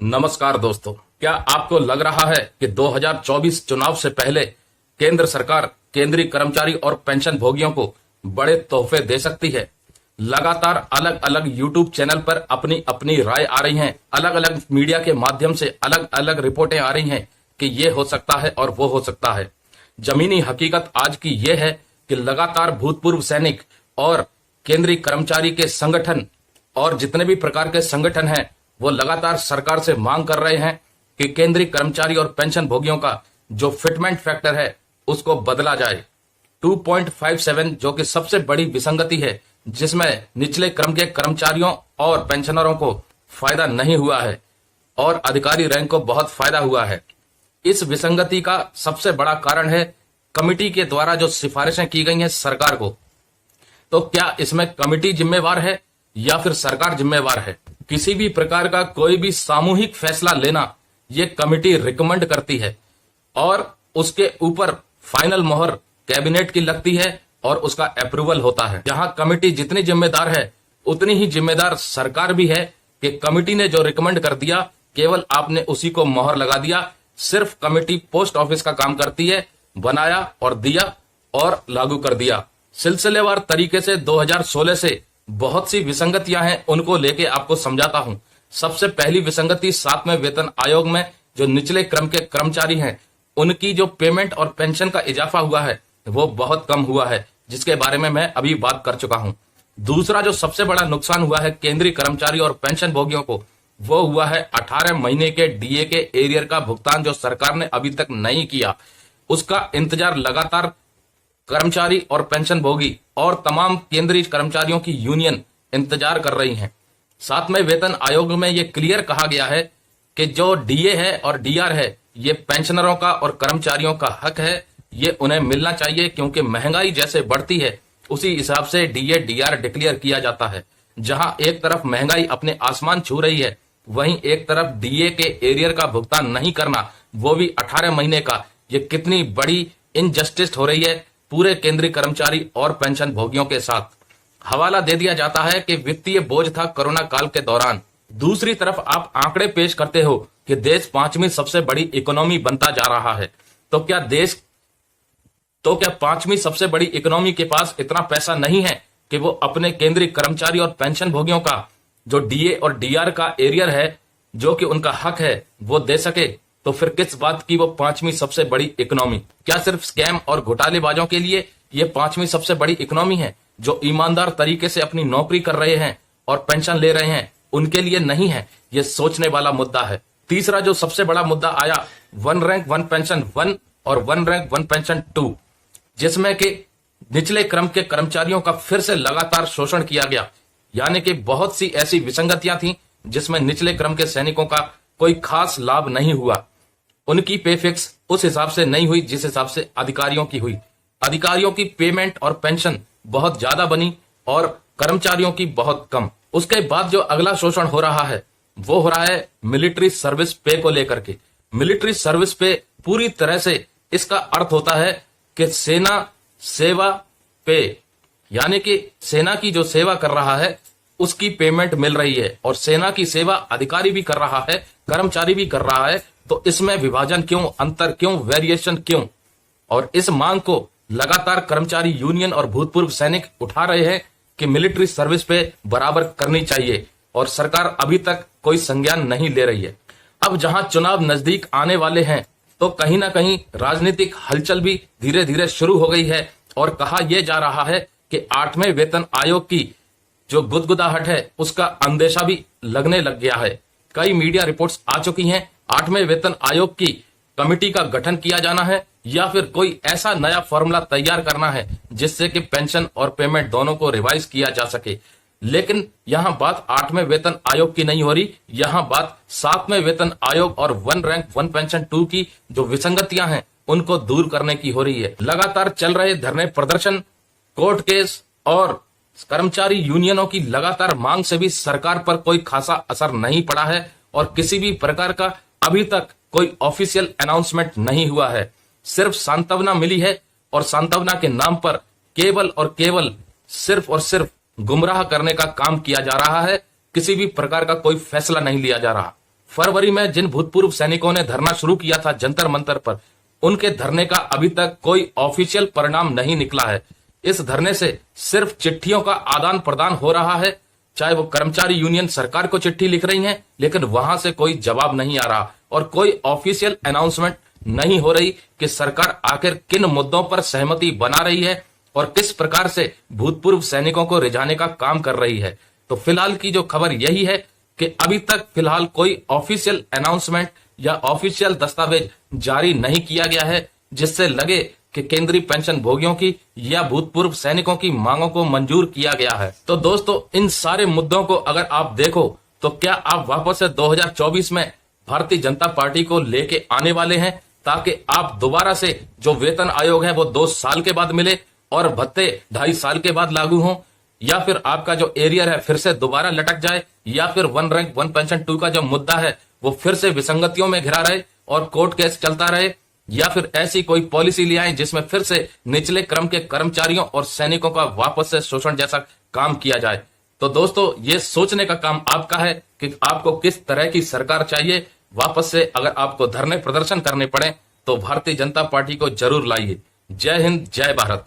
नमस्कार दोस्तों, क्या आपको लग रहा है कि 2024 चुनाव से पहले केंद्र सरकार केंद्रीय कर्मचारी और पेंशन भोगियों को बड़े तोहफे दे सकती है? लगातार अलग अलग यूट्यूब चैनल पर अपनी अपनी राय आ रही है। अलग अलग मीडिया के माध्यम से अलग अलग रिपोर्टें आ रही हैं कि ये हो सकता है और वो हो सकता है। जमीनी हकीकत आज की ये है कि लगातार भूतपूर्व सैनिक और केंद्रीय कर्मचारी के संगठन और जितने भी प्रकार के संगठन हैं वो लगातार सरकार से मांग कर रहे हैं कि केंद्रीय कर्मचारी और पेंशन भोगियों का जो फिटमेंट फैक्टर है उसको बदला जाए। 2.57 जो कि सबसे बड़ी विसंगति है, जिसमें निचले क्रम के कर्मचारियों और पेंशनरों को फायदा नहीं हुआ है और अधिकारी रैंक को बहुत फायदा हुआ है। इस विसंगति का सबसे बड़ा कारण है कमिटी के द्वारा जो सिफारिशें की गई हैं सरकार को। तो क्या इसमें कमिटी जिम्मेवार है या फिर सरकार जिम्मेवार है? किसी भी प्रकार का कोई भी सामूहिक फैसला लेना ये कमिटी रिकमेंड करती है और उसके ऊपर फाइनल मोहर कैबिनेट की लगती है और उसका अप्रूवल होता है। यहां कमिटी जितनी जिम्मेदार है उतनी ही जिम्मेदार सरकार भी है कि कमिटी ने जो रिकमेंड कर दिया केवल आपने उसी को मोहर लगा दिया। सिर्फ कमिटी पोस्ट ऑफिस का काम करती है, बनाया और दिया और लागू कर दिया। सिलसिलेवार तरीके से 2016 से बहुत सी विसंगतियां हैं, उनको लेके आपको समझाता हूं। सबसे पहली विसंगति 7वें वेतन आयोग में जो निचले क्रम के कर्मचारी हैं उनकी जो पेमेंट और पेंशन का इजाफा हुआ है वो बहुत कम हुआ है, जिसके बारे में मैं अभी बात कर चुका हूं। दूसरा जो सबसे बड़ा नुकसान हुआ है केंद्रीय कर्मचारी और पेंशन भोगियों को, वो हुआ है 18 महीने के डीए के एरियर का भुगतान जो सरकार ने अभी तक नहीं किया। उसका इंतजार लगातार कर्मचारी और पेंशन भोगी और तमाम केंद्रीय कर्मचारियों की यूनियन इंतजार कर रही हैं। 7वें वेतन आयोग में यह क्लियर कहा गया है कि जो डीए है और डीआर है ये पेंशनरों का और कर्मचारियों का हक है, ये उन्हें मिलना चाहिए, क्योंकि महंगाई जैसे बढ़ती है उसी हिसाब से डीए डीआर डिक्लेयर किया जाता है। जहां एक तरफ महंगाई अपने आसमान छू रही है, वहीं एक तरफ डीए के एरियर का भुगतान नहीं करना, वो भी 18 महीने का, ये कितनी बड़ी इनजस्टिस हो रही है पूरे केंद्रीय कर्मचारी और पेंशन भोगियों के साथ। हवाला दे दिया जाता है कि वित्तीय बोझ था कोरोना काल के दौरान। दूसरी तरफ आप आंकड़े पेश करते हो कि देश 5वीं सबसे बड़ी इकोनॉमी बनता जा रहा है। तो क्या 5वीं सबसे बड़ी इकोनॉमी के पास इतना पैसा नहीं है कि वो अपने केंद्रीय कर्मचारी और पेंशन भोगियों का जो डीए और डीआर का एरियर है जो कि उनका हक है वो दे सके? तो फिर किस बात की वो 5वीं सबसे बड़ी इकोनॉमी? क्या सिर्फ स्कैम और घोटालेबाजों के लिए ये 5वीं सबसे बड़ी इकोनॉमी है? जो ईमानदार तरीके से अपनी नौकरी कर रहे हैं और पेंशन ले रहे हैं उनके लिए नहीं है? ये सोचने वाला मुद्दा है। तीसरा जो सबसे बड़ा मुद्दा आया, 1 रैंक 1 पेंशन 1 और 1 रैंक 1 पेंशन 2, जिसमें कि निचले क्रम के कर्मचारियों का फिर से लगातार शोषण किया गया। यानी कि बहुत सी ऐसी विसंगतियां थी जिसमें निचले क्रम के सैनिकों का कोई खास लाभ नहीं हुआ। उनकी पे फिक्स उस हिसाब से नहीं हुई जिस हिसाब से अधिकारियों की हुई। अधिकारियों की पेमेंट और पेंशन बहुत ज्यादा बनी और कर्मचारियों की बहुत कम। उसके बाद जो अगला शोषण हो रहा है वो हो रहा है मिलिट्री सर्विस पे को लेकर के। मिलिट्री सर्विस पे पूरी तरह से इसका अर्थ होता है कि सेना सेवा पे, यानी कि सेना की जो सेवा कर रहा है उसकी पेमेंट मिल रही है और सेना की सेवा अधिकारी भी कर रहा है, कर्मचारी भी कर रहा है। तो इसमें विभाजन क्यों, अंतर क्यों, वेरिएशन क्यों? और इस मांग को लगातार कर्मचारी यूनियन और भूतपूर्व सैनिक उठा रहे हैं कि मिलिट्री सर्विस पे बराबर करनी चाहिए और सरकार अभी तक कोई संज्ञान नहीं ले रही है। अब जहां चुनाव नजदीक आने वाले हैं तो कहीं ना कहीं राजनीतिक हलचल भी धीरे धीरे शुरू हो गई है और कहा यह जा रहा है कि 8वें वेतन आयोग की जो गुदगुदाहट है उसका अंदेशा भी लगने लग गया है। कई मीडिया रिपोर्ट्स आ चुकी हैं। 8वें वेतन आयोग की कमिटी का गठन किया जाना है या फिर कोई ऐसा नया फॉर्मूला तैयार करना है जिससे कि पेंशन और पेमेंट दोनों को रिवाइज किया जा सके। लेकिन यहां बात 8वें वेतन आयोग की नहीं हो रही, यहां बात 7वें वेतन आयोग और 1 रैंक 1 पेंशन 2 की जो विसंगतियां हैं उनको दूर करने की हो रही है। लगातार चल रहे धरने प्रदर्शन, कोर्ट केस और कर्मचारी यूनियनों की लगातार मांग से भी सरकार पर कोई खासा असर नहीं पड़ा है और किसी भी प्रकार का अभी तक कोई ऑफिशियल अनाउंसमेंट नहीं हुआ है। सिर्फ सांत्वना मिली है और सांत्वना के नाम पर केवल और केवल सिर्फ और सिर्फ गुमराह करने का काम किया जा रहा है। किसी भी प्रकार का कोई फैसला नहीं लिया जा रहा। फरवरी में जिन भूतपूर्व सैनिकों ने धरना शुरू किया था जंतर मंतर पर, उनके धरने का अभी तक कोई ऑफिशियल परिणाम नहीं निकला है। इस धरने से सिर्फ चिट्ठियों का आदान प्रदान हो रहा है। चाहे वो कर्मचारी यूनियन सरकार को चिट्ठी लिख रही हैं, लेकिन वहां से कोई जवाब नहीं आ रहा और कोई ऑफिशियल अनाउंसमेंट नहीं हो रही कि सरकार आखिर किन मुद्दों पर सहमति बना रही है और किस प्रकार से भूतपूर्व सैनिकों को रिझाने का काम कर रही है। तो फिलहाल की जो खबर यही है कि अभी तक फिलहाल कोई ऑफिशियल अनाउंसमेंट या ऑफिशियल दस्तावेज जारी नहीं किया गया है जिससे लगे कि केंद्रीय पेंशन भोगियों की या भूतपूर्व सैनिकों की मांगों को मंजूर किया गया है। तो दोस्तों, इन सारे मुद्दों को अगर आप देखो तो क्या आप वापस से 2024 में भारतीय जनता पार्टी को लेके आने वाले हैं ताकि आप दोबारा से जो वेतन आयोग है वो 2 साल के बाद मिले और भत्ते 2.5 साल के बाद लागू हों, या फिर आपका जो एरियर है फिर से दोबारा लटक जाए, या फिर 1 रैंक 1 पेंशन 2 का जो मुद्दा है वो फिर से विसंगतियों में घिरा रहे और कोर्ट केस चलता रहे, या फिर ऐसी कोई पॉलिसी ले आए जिसमें फिर से निचले क्रम के कर्मचारियों और सैनिकों का वापस से शोषण जैसा काम किया जाए। तो दोस्तों, ये सोचने का काम आपका है कि आपको किस तरह की सरकार चाहिए। वापस से अगर आपको धरने प्रदर्शन करने पड़े तो भारतीय जनता पार्टी को जरूर लाइए। जय हिंद, जय भारत।